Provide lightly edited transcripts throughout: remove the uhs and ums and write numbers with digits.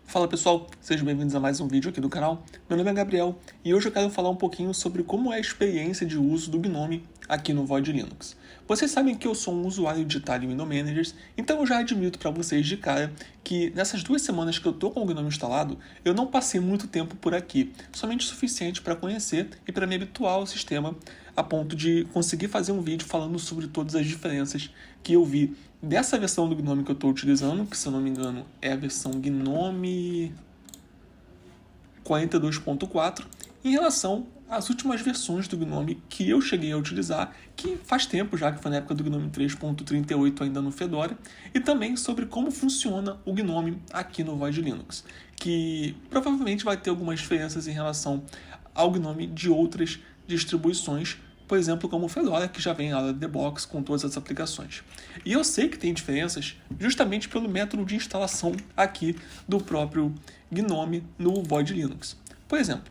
Fala pessoal, sejam bem-vindos a mais um vídeo aqui do canal. Meu nome é Gabriel e hoje eu quero falar um pouquinho sobre como é a experiência de uso do Gnome aqui no Void Linux. Vocês sabem que eu sou um usuário de Tile Window Managers, então eu já admito para vocês de cara que nessas 2 semanas que eu tô com o Gnome instalado, eu não passei muito tempo por aqui, somente o suficiente para conhecer e para me habituar ao sistema a ponto de conseguir fazer um vídeo falando sobre todas as diferenças que eu vi dessa versão do Gnome que eu estou utilizando, que se eu não me engano é a versão Gnome 42.4, em relação às últimas versões do Gnome que eu cheguei a utilizar, que faz tempo já, que foi na época do Gnome 3.38 ainda no Fedora, e também sobre como funciona o Gnome aqui no Void Linux, que provavelmente vai ter algumas diferenças em relação ao Gnome de outras distribuições, por exemplo, como o Fedora, que já vem out of the box com todas as aplicações. E eu sei que tem diferenças justamente pelo método de instalação aqui do próprio Gnome no Void Linux. Por exemplo,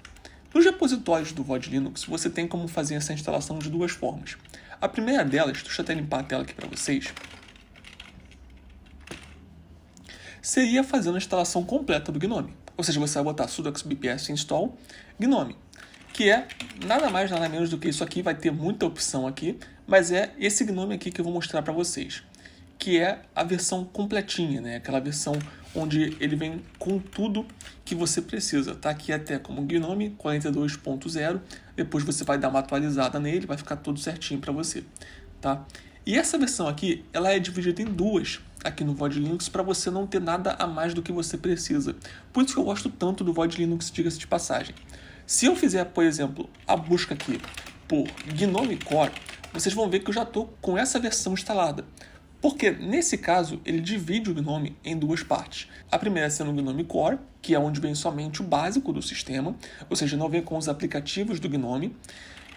nos repositórios do Void Linux, você tem como fazer essa instalação de 2 formas. A primeira delas, deixa eu até limpar a tela aqui para vocês, seria fazendo a instalação completa do Gnome. Ou seja, você vai botar sudo xbps install gnome, que é nada mais, nada menos do que isso aqui, vai ter muita opção aqui, mas é esse Gnome aqui que eu vou mostrar para vocês, que é a versão completinha, né? Aquela versão onde ele vem com tudo que você precisa. Tá aqui até como Gnome 42.0, depois você vai dar uma atualizada nele, vai ficar tudo certinho para você, tá? E essa versão aqui, ela é dividida em 2 aqui no Void Linux para você não ter nada a mais do que você precisa. Por isso que eu gosto tanto do Void Linux, diga-se de passagem. Se eu fizer, por exemplo, a busca aqui por Gnome Core, vocês vão ver que eu já estou com essa versão instalada. Porque, nesse caso, ele divide o Gnome em 2 partes. A primeira sendo o Gnome Core, que é onde vem somente o básico do sistema, ou seja, não vem com os aplicativos do Gnome.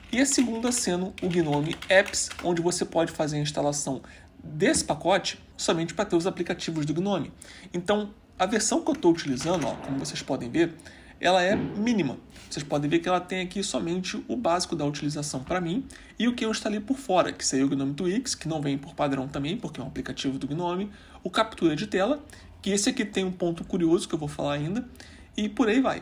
E a segunda sendo o Gnome Apps, onde você pode fazer a instalação desse pacote somente para ter os aplicativos do Gnome. Então, a versão que eu estou utilizando, ó, como vocês podem ver, ela é mínima. Vocês podem ver que ela tem aqui somente o básico da utilização para mim e o que eu instalei por fora, que seria o Gnome Twix, que não vem por padrão também, porque é um aplicativo do Gnome, o captura de tela, que esse aqui tem um ponto curioso que eu vou falar ainda, e por aí vai.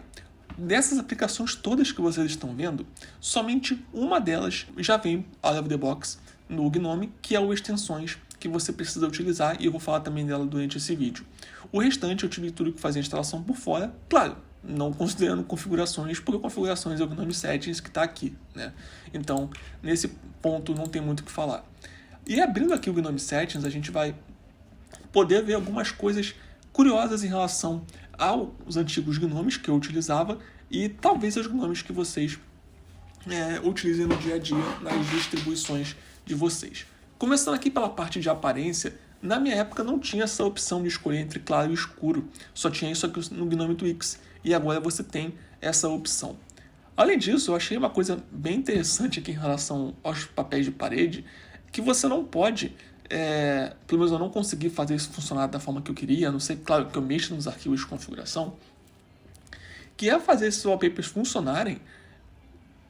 Dessas aplicações todas que vocês estão vendo, somente uma delas já vem out of the box no Gnome, que é o extensões que você precisa utilizar, e eu vou falar também dela durante esse vídeo. O restante eu tive tudo que fazer a instalação por fora, claro, não considerando configurações, porque configurações é o Gnome Settings que está aqui, né? Então, nesse ponto não tem muito o que falar. E abrindo aqui o Gnome Settings, a gente vai poder ver algumas coisas curiosas em relação aos antigos Gnomes que eu utilizava e talvez os Gnomes que vocês utilizem no dia a dia nas distribuições de vocês. Começando aqui pela parte de aparência, na minha época não tinha essa opção de escolher entre claro e escuro, só tinha isso aqui no Gnome Twix, e agora você tem essa opção. Além disso, eu achei uma coisa bem interessante aqui em relação aos papéis de parede, que você não pode, pelo menos eu não consegui fazer isso funcionar da forma que eu queria, a não ser, claro, que eu mexa nos arquivos de configuração, que é fazer esses wallpapers funcionarem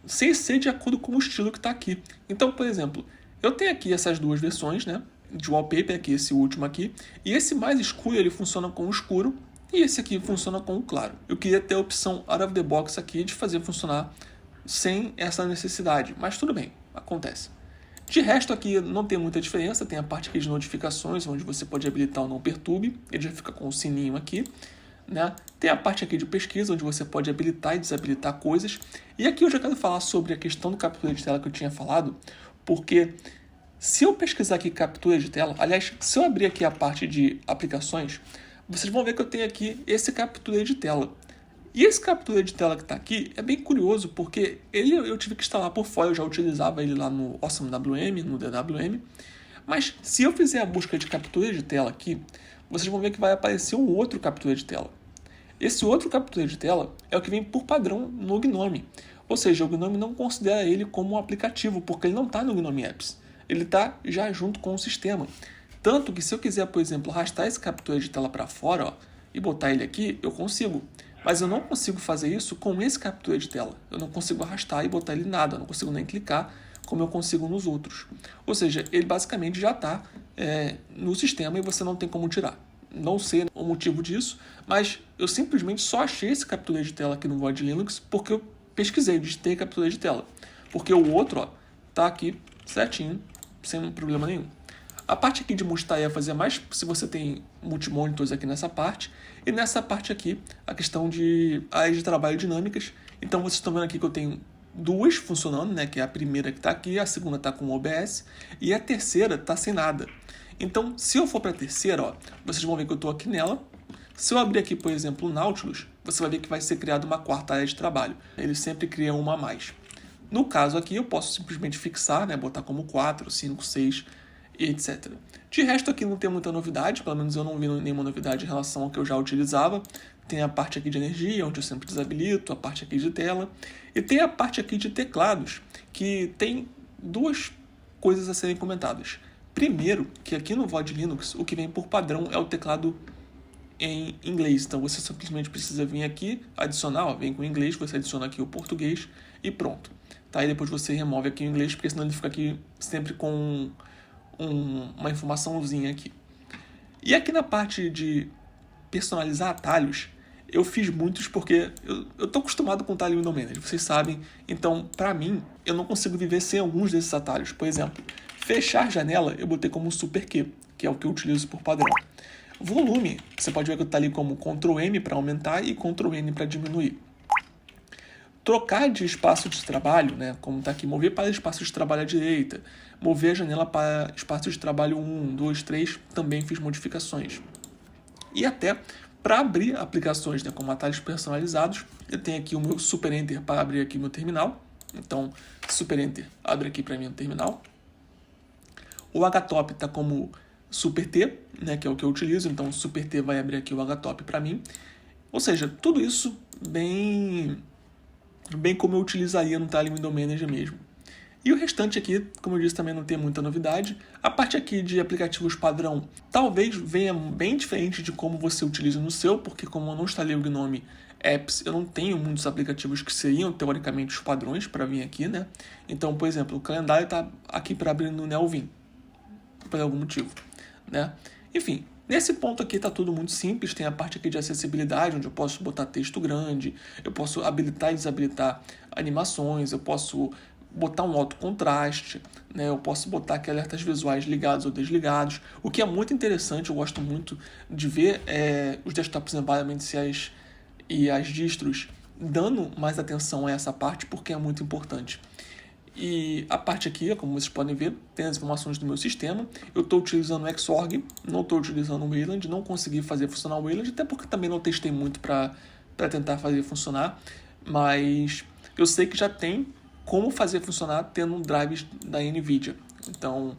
sem ser de acordo com o estilo que está aqui. Então, por exemplo, eu tenho aqui essas 2 versões, né, de wallpaper, aqui esse último aqui, e esse mais escuro ele funciona com o escuro, e esse aqui funciona com o claro. Eu queria ter a opção out of the box aqui de fazer funcionar sem essa necessidade, mas tudo bem, acontece. De resto aqui não tem muita diferença, tem a parte aqui de notificações, onde você pode habilitar o não perturbe, ele já fica com o sininho aqui, né? Tem a parte aqui de pesquisa, onde você pode habilitar e desabilitar coisas, e aqui eu já quero falar sobre a questão do captura de tela que eu tinha falado, porque se eu pesquisar aqui captura de tela, aliás, se eu abrir aqui a parte de aplicações, vocês vão ver que eu tenho aqui esse captura de tela. E esse captura de tela que está aqui é bem curioso, porque eu tive que instalar por fora, eu já utilizava ele lá no AwesomeWM, no DWM, mas se eu fizer a busca de captura de tela aqui, vocês vão ver que vai aparecer um outro captura de tela. Esse outro captura de tela é o que vem por padrão no Gnome, ou seja, o Gnome não considera ele como um aplicativo, porque ele não está no Gnome Apps, ele está já junto com o sistema. Tanto que se eu quiser, por exemplo, arrastar esse captura de tela para fora, ó, e botar ele aqui, eu consigo. Mas eu não consigo fazer isso com esse captura de tela. Eu não consigo arrastar e botar ele em nada, eu não consigo nem clicar como eu consigo nos outros. Ou seja, ele basicamente já está no sistema e você não tem como tirar. Não sei o motivo disso, mas eu simplesmente só achei esse captura de tela aqui no Void Linux porque eu pesquisei, digitei captura de tela. Porque o outro, ó, tá aqui certinho, sem problema nenhum. A parte aqui de multitarefa é mais se você tem multimonitors aqui nessa parte. E nessa parte aqui, a questão de áreas de trabalho dinâmicas. Então vocês estão vendo aqui que eu tenho duas funcionando, né? Que é a primeira que está aqui, a segunda está com o OBS e a terceira está sem nada. Então, se eu for para a terceira, ó, vocês vão ver que eu estou aqui nela. Se eu abrir aqui, por exemplo, o Nautilus, você vai ver que vai ser criada uma quarta área de trabalho. Ele sempre cria uma a mais. No caso aqui, eu posso simplesmente fixar, né? Botar como 4, 5, 6 e etc. De resto, aqui não tem muita novidade, pelo menos eu não vi nenhuma novidade em relação ao que eu já utilizava. Tem a parte aqui de energia, onde eu sempre desabilito, a parte aqui de tela, e tem a parte aqui de teclados, que tem duas coisas a serem comentadas. Primeiro, que aqui no Void Linux, o que vem por padrão é o teclado em inglês. Então você simplesmente precisa vir aqui, adicionar, ó, vem com o inglês, você adiciona aqui o português e pronto. Tá? E depois você remove aqui o inglês, porque senão ele fica aqui sempre com uma informaçãozinha aqui. E aqui na parte de personalizar atalhos, eu fiz muitos porque eu tô acostumado com o atalho Window Manager, vocês sabem. Então, para mim, eu não consigo viver sem alguns desses atalhos. Por exemplo, fechar janela eu botei como Super Q, que é o que eu utilizo por padrão. Volume, você pode ver que está ali como Ctrl M para aumentar e Ctrl N para diminuir. Trocar de espaço de trabalho, né, como está aqui, mover para espaço de trabalho à direita, mover a janela para espaço de trabalho 1, 2, 3, também fiz modificações. E até para abrir aplicações, né, como atalhos personalizados, eu tenho aqui o meu Super Enter para abrir aqui meu terminal. Então, Super Enter abre aqui para mim o terminal. O HTOP está como Super T, né, que é o que eu utilizo, então o Super T vai abrir aqui o HTOP para mim. Ou seja, tudo isso bem como eu utilizaria no Tile Window Manager mesmo. E o restante aqui, como eu disse, também não tem muita novidade. A parte aqui de aplicativos padrão talvez venha bem diferente de como você utiliza no seu, porque como eu não instalei o Gnome Apps, eu não tenho muitos aplicativos que seriam, teoricamente, os padrões para vir aqui, né? Então, por exemplo, o calendário está aqui para abrir no Neovim, por algum motivo, né? Enfim, nesse ponto aqui está tudo muito simples. Tem a parte aqui de acessibilidade, onde eu posso botar texto grande, eu posso habilitar e desabilitar animações, eu posso botar um alto contraste, né? Eu posso botar aqui alertas visuais ligados ou desligados, o que é muito interessante. Eu gosto muito de ver os desktops environments e as distros dando mais atenção a essa parte, porque é muito importante. E a parte aqui, como vocês podem ver, tem as informações do meu sistema. Eu estou utilizando o Xorg, não estou utilizando o Wayland, não consegui fazer funcionar o Wayland, até porque também não testei muito para tentar fazer funcionar, mas eu sei que já tem como fazer funcionar tendo drives da NVIDIA. Então,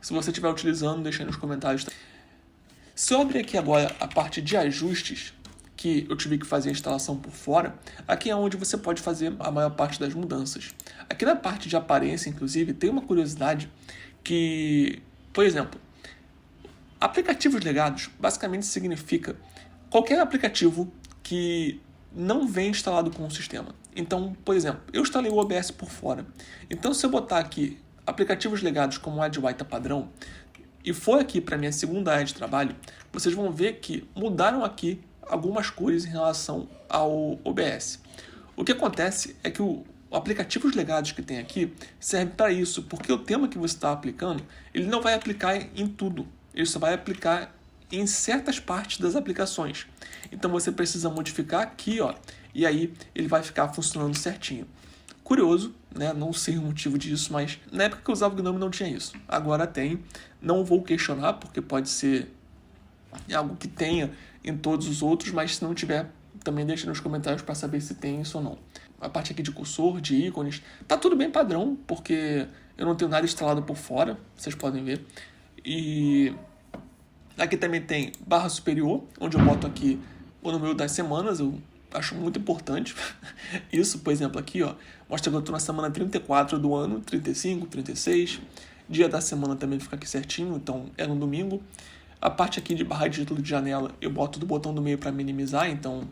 se você estiver utilizando, deixa aí nos comentários. Se eu abrir aqui agora a parte de ajustes, que eu tive que fazer a instalação por fora, aqui é onde você pode fazer a maior parte das mudanças. Aqui na parte de aparência, inclusive, tem uma curiosidade que, por exemplo, aplicativos legados basicamente significa qualquer aplicativo que não vem instalado com o sistema. Então, por exemplo, eu instalei o OBS por fora. Então, se eu botar aqui aplicativos legados como o AdWriter padrão e for aqui para minha segunda área de trabalho, vocês vão ver que mudaram aqui algumas cores em relação ao OBS. O que acontece é que os aplicativos legados que tem aqui servem para isso, porque o tema que você está aplicando, ele não vai aplicar em tudo, ele só vai aplicar em certas partes das aplicações. Então você precisa modificar aqui, ó, e aí ele vai ficar funcionando certinho. Curioso, né? Não sei o motivo disso, mas na época que eu usava o Gnome não tinha isso. Agora tem, não vou questionar, porque pode ser algo que tenha em todos os outros, mas se não tiver, também deixa nos comentários para saber se tem isso ou não. A parte aqui de cursor, de ícones, tá tudo bem padrão, porque eu não tenho nada instalado por fora, vocês podem ver. E aqui também tem barra superior, onde eu boto aqui o número das semanas. Eu acho muito importante isso. Por exemplo, aqui, ó, mostra que eu estou na semana 34 do ano, 35, 36. Dia da semana também fica aqui certinho, então é no domingo. A parte aqui de barra de título de janela, eu boto do botão do meio para minimizar, então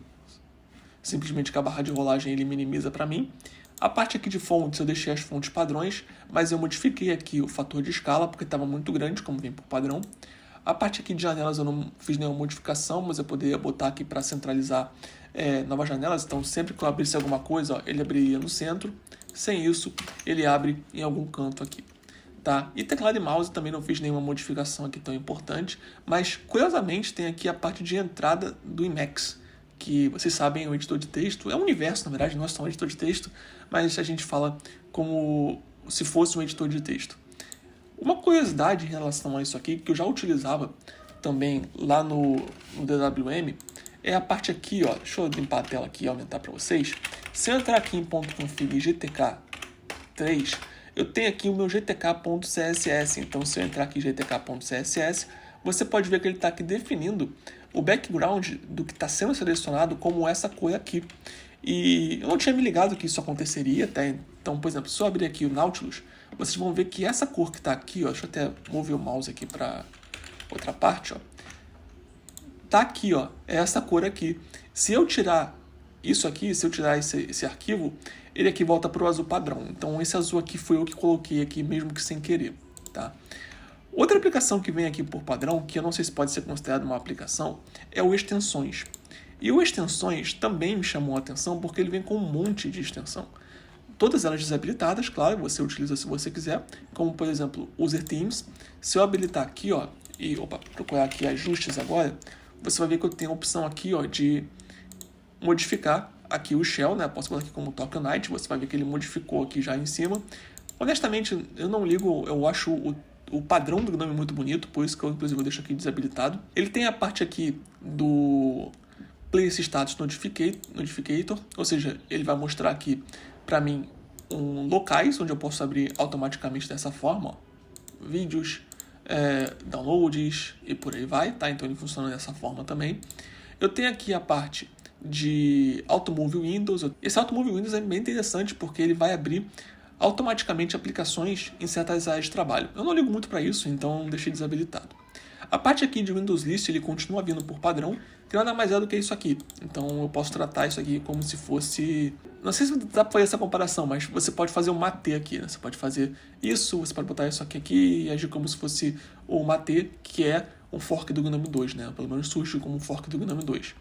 simplesmente com a barra de rolagem ele minimiza para mim. A parte aqui de fontes, eu deixei as fontes padrões, mas eu modifiquei aqui o fator de escala, porque estava muito grande, como vem por padrão. A parte aqui de janelas eu não fiz nenhuma modificação, mas eu poderia botar aqui para centralizar novas janelas. Então sempre que eu abrisse alguma coisa, ó, ele abriria no centro. Sem isso, ele abre em algum canto aqui. Tá? E teclado e mouse também não fiz nenhuma modificação aqui tão importante, mas curiosamente tem aqui a parte de entrada do Emacs, que vocês sabem é um editor de texto, é um universo na verdade, não é só um editor de texto, mas a gente fala como se fosse um editor de texto. Uma curiosidade em relação a isso aqui, que eu já utilizava também lá no DWM, é a parte aqui, ó, deixa eu limpar a tela aqui e aumentar para vocês. Se eu entrar aqui em .config GTK3, eu tenho aqui o meu gtk.css, então se eu entrar aqui em gtk.css, você pode ver que ele está aqui definindo o background do que está sendo selecionado como essa cor aqui. E eu não tinha me ligado que isso aconteceria até. Então, por exemplo, se eu abrir aqui o Nautilus, vocês vão ver que essa cor que está aqui, ó, deixa eu até mover o mouse aqui para outra parte, ó, tá aqui, ó, é essa cor aqui. Se eu tirar isso aqui, se eu tirar esse arquivo, ele aqui volta para o azul padrão. Então esse azul aqui foi eu que coloquei aqui, mesmo que sem querer, tá? Outra aplicação que vem aqui por padrão, que eu não sei se pode ser considerado uma aplicação, é o Extensões. E o Extensões também me chamou a atenção porque ele vem com um monte de extensão. Todas elas desabilitadas, claro, você utiliza se você quiser, como por exemplo, User Themes. Se eu habilitar aqui, ó, e procurar aqui ajustes agora, você vai ver que eu tenho a opção aqui, ó, de modificar aqui o shell, né? Posso botar aqui como Tokenite, você vai ver que ele modificou aqui já em cima. Honestamente, eu não ligo, eu acho o padrão do GNOME muito bonito, por isso que eu, inclusive, deixo aqui desabilitado. Ele tem a parte aqui do Place Status Notificator, ou seja, ele vai mostrar aqui para mim locais onde eu posso abrir automaticamente dessa forma, ó, vídeos, downloads e por aí vai, tá? Então ele funciona dessa forma também. Eu tenho aqui a parte de Automove Windows. Esse Automove Windows é bem interessante porque ele vai abrir automaticamente aplicações em certas áreas de trabalho. Eu não ligo muito para isso, então deixei desabilitado. A parte aqui de Windows List ele continua vindo por padrão, que nada mais é do que isso aqui. Então eu posso tratar isso aqui como se fosse... Não sei se dá para fazer essa comparação, mas você pode fazer um mate aqui, né? Você pode fazer isso, você pode botar isso aqui e agir como se fosse o mate, que é um fork do GNOME 2, né? Pelo menos surge como um fork do GNOME 2.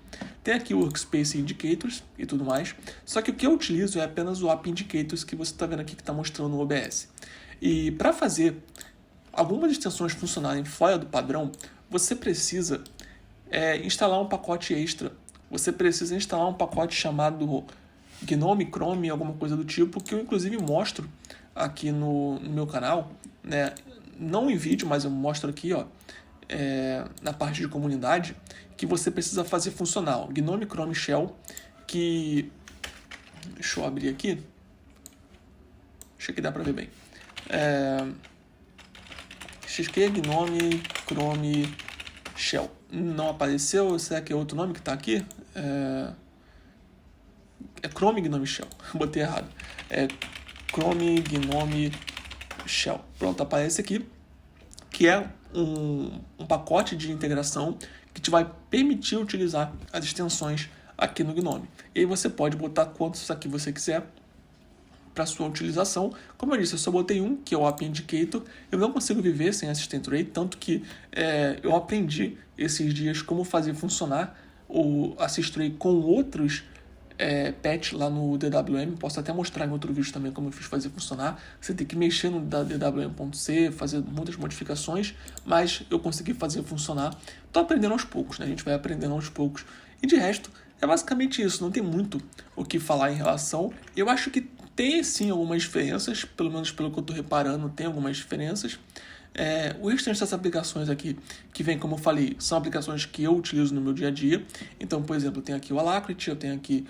Tem aqui o Workspace Indicators e tudo mais, só que o que eu utilizo é apenas o App Indicators que você está vendo aqui que está mostrando no OBS. E para fazer algumas extensões funcionarem fora do padrão, você precisa instalar um pacote extra. Você precisa instalar um pacote chamado Gnome Chrome, alguma coisa do tipo, que eu inclusive mostro aqui no meu canal, né? Não em vídeo, mas eu mostro aqui, ó, na parte de comunidade, que você precisa fazer funcionar o Gnome Chrome Shell, que... Deixa eu abrir aqui. Acho que dá para ver bem. XQ Gnome Chrome Shell. Não apareceu, será que é outro nome que está aqui? É Chrome Gnome Shell, botei errado. É Chrome Gnome Shell. Pronto, aparece aqui, que é um pacote de integração que te vai permitir utilizar as extensões aqui no Gnome. E aí você pode botar quantos aqui você quiser para sua utilização. Como eu disse, eu só botei um, que é o App Indicator. Eu não consigo viver sem Assistant Array, tanto que eu aprendi esses dias como fazer funcionar o Assist Array com outros patch lá no DWM. Posso até mostrar em outro vídeo também como eu fiz fazer funcionar. Você tem que mexer no DWM.c, fazer muitas modificações, mas eu consegui fazer funcionar. Estou aprendendo aos poucos, né? A gente vai aprendendo aos poucos. E de resto, é basicamente isso. Não tem muito o que falar em relação. Eu acho que tem sim algumas diferenças, pelo menos pelo que eu estou reparando, tem algumas diferenças. O restante dessas aplicações aqui, que vem, como eu falei, são aplicações que eu utilizo no meu dia a dia. Então, por exemplo, eu tenho aqui o Alacrity, eu tenho aqui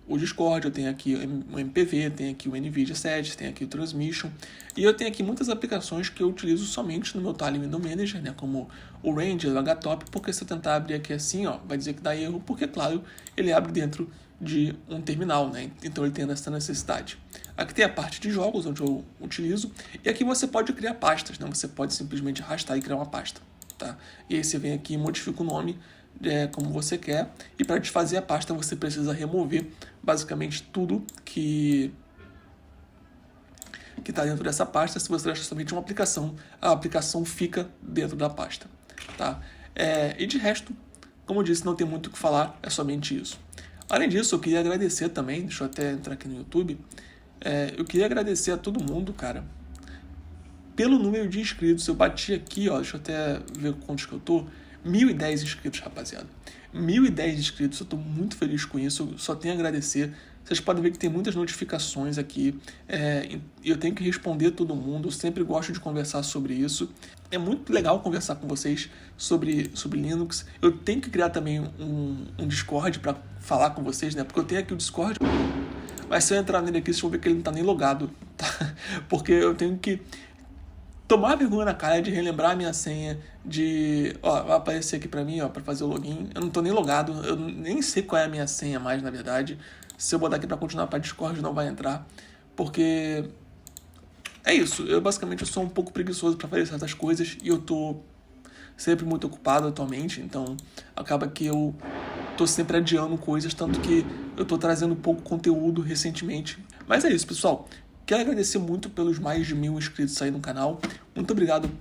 o Discord, eu tenho aqui o MPV, eu tenho aqui o NVIDIA Sets, tenho aqui o Transmission. E eu tenho aqui muitas aplicações que eu utilizo somente no meu Tile Window Manager, né, como o Ranger, o HTOP, porque se eu tentar abrir aqui assim, ó, vai dizer que dá erro, porque, claro, ele abre dentro de um terminal, né? Então ele tem essa necessidade. Aqui tem a parte de jogos, onde eu utilizo, e aqui você pode criar pastas, né? Você pode simplesmente arrastar e criar uma pasta, tá? E aí você vem aqui e modifica o nome como você quer, e para desfazer a pasta você precisa remover basicamente tudo que que está dentro dessa pasta. Se você achar somente uma aplicação, a aplicação fica dentro da pasta. Tá? E de resto, como eu disse, não tem muito o que falar, é somente isso. Além disso, eu queria agradecer também, deixa eu até entrar aqui no YouTube, eu queria agradecer a todo mundo, cara, pelo número de inscritos. Eu bati aqui, ó, deixa eu até ver quantos que eu tô, 1.010 inscritos, rapaziada. 1.010 inscritos, eu tô muito feliz com isso, eu só tenho a agradecer. Vocês podem ver que tem muitas notificações aqui, eu tenho que responder todo mundo, eu sempre gosto de conversar sobre isso. É muito legal conversar com vocês sobre Linux. Eu tenho que criar também um Discord para falar com vocês, né? Porque eu tenho aqui o Discord, mas se eu entrar nele aqui, vocês vão ver que ele não tá nem logado, tá? Porque eu tenho que tomar vergonha na cara de relembrar a minha senha, vai aparecer aqui pra mim, ó, pra fazer o login. Eu não tô nem logado, eu nem sei qual é a minha senha mais, na verdade. Se eu botar aqui pra continuar pra Discord, não vai entrar, porque é isso. Eu basicamente sou um pouco preguiçoso pra fazer certas coisas e eu tô sempre muito ocupado atualmente, então acaba que eu tô sempre adiando coisas, tanto que eu tô trazendo pouco conteúdo recentemente. Mas é isso, pessoal. Quero agradecer muito pelos mais de 1.000 inscritos aí no canal. Muito obrigado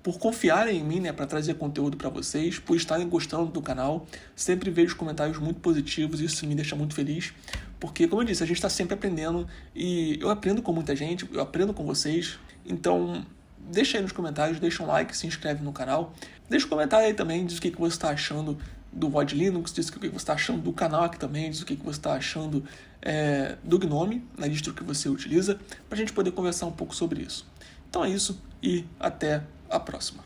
por confiarem em mim, né, para trazer conteúdo para vocês, por estarem gostando do canal. Sempre vejo comentários muito positivos e isso me deixa muito feliz, porque, como eu disse, a gente está sempre aprendendo e eu aprendo com muita gente, eu aprendo com vocês. Então, deixa aí nos comentários, deixa um like, se inscreve no canal. Deixa um comentário aí também, diz o que você está achando do VOD Linux, diz o que você está achando do canal aqui também, diz o que você está achando do Gnome, na distro que você utiliza, para a gente poder conversar um pouco sobre isso. Então é isso e até a próxima.